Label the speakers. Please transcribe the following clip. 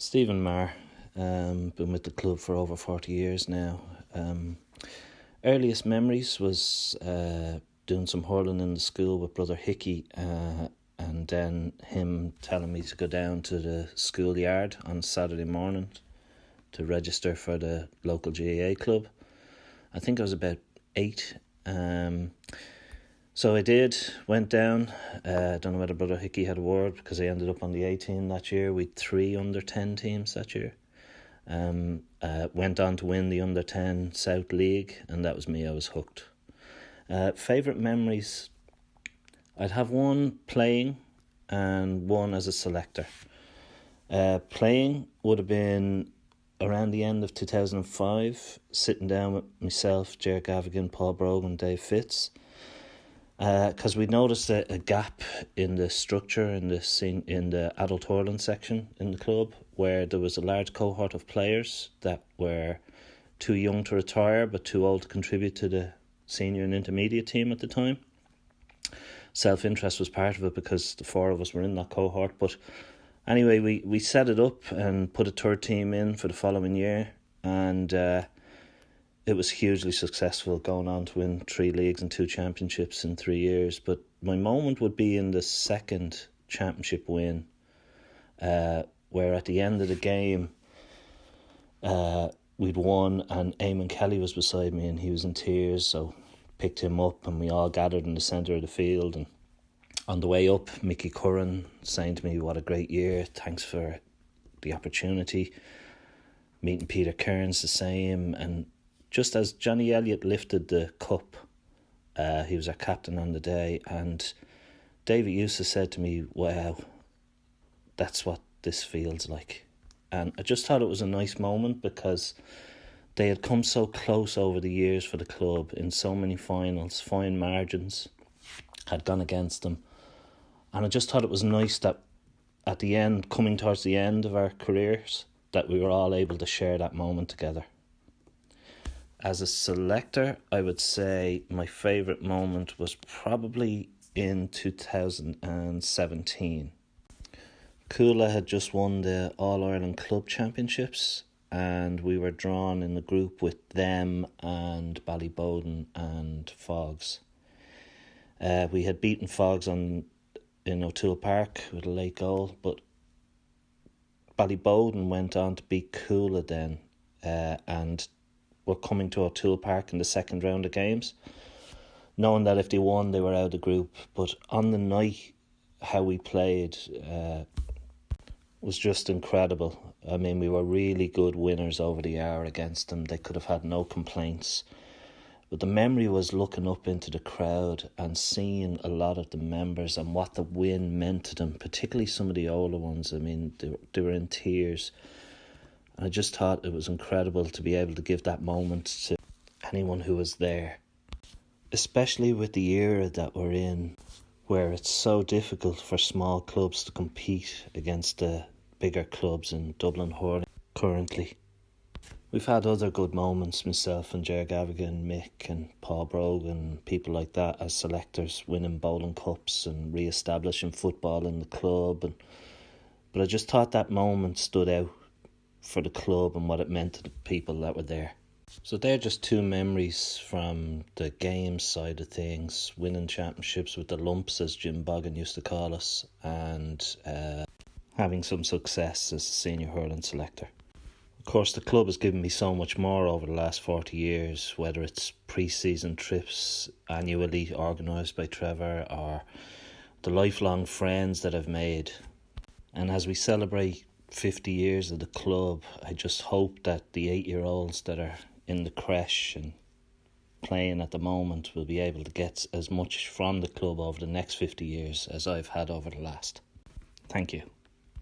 Speaker 1: Stephen Maher, been with the club for over 40 years now. Earliest memories was doing some hurling in the school with brother Hickey, and then him telling me to go down to the schoolyard on Saturday morning to register for the local GAA club. I think I was about 8. So I did, went down. I don't know whether brother Hickey had a word because I ended up on the A team that year. We had 3 under-10 teams that year. Went on to win the under-10 South League, and that was me. I was hooked. Favourite memories? I'd have one playing and one as a selector. Playing would have been around the end of 2005, sitting down with myself, Ger Gavigan, Paul Brogan, Dave Fitz, because we noticed a gap in the structure in the adult hurling section in the club, where there was a large cohort of players that were too young to retire but too old to contribute to the senior and intermediate team at the time. Self-interest was part of it because the 4 of us were in that cohort, but anyway, we set it up and put a third team in for the following year, and it was hugely successful, going on to win 3 leagues and 2 championships in 3 years. But my moment would be in the second championship win, where at the end of the game we'd won, and Eamon Kelly was beside me and he was in tears, so picked him up and we all gathered in the centre of the field. And on the way up, Mickey Curran saying to me, "What a great year, thanks for the opportunity." Meeting Peter Kearns the same, and just as Johnny Elliott lifted the cup, he was our captain on the day, and David Eustace said to me, "Wow, that's what this feels like." And I just thought it was a nice moment because they had come so close over the years for the club in so many finals, fine margins had gone against them. And I just thought it was nice that at the end, coming towards the end of our careers, that we were all able to share that moment together. As a selector, I would say my favourite moment was probably in 2017. Coola had just won the All-Ireland Club Championships, and we were drawn in the group with them and Ballybowden and Fogs. We had beaten Fogs in O'Toole Park with a late goal, but Ballybowden went on to beat Coola then, and were coming to O'Toole Park in the second round of games, knowing that if they won they were out of the group. But on the night, how we played was just incredible. I mean, we were really good winners over the hour against them. They could have had no complaints. But the memory was looking up into the crowd and seeing a lot of the members and what the win meant to them, particularly some of the older ones. I mean, they were in tears. I just thought it was incredible to be able to give that moment to anyone who was there, especially with the era that we're in, where it's so difficult for small clubs to compete against the bigger clubs in Dublin hurling currently. We've had other good moments, myself and Ger Gavigan, Mick and Paul Brogan, people like that as selectors, winning bowling cups and re-establishing football in the club. But I just thought that moment stood out for the club and what it meant to the people that were there. So they're just 2 memories from the game side of things, winning championships with the lumps, as Jim Boggin used to call us, and having some success as a senior hurling selector. Of course, the club has given me so much more over the last 40 years, whether it's pre-season trips annually organised by Trevor or the lifelong friends that I've made. And as we celebrate 50 years of the club, I just hope that the 8-year-olds that are in the creche and playing at the moment will be able to get as much from the club over the next 50 years as I've had over the last. Thank you.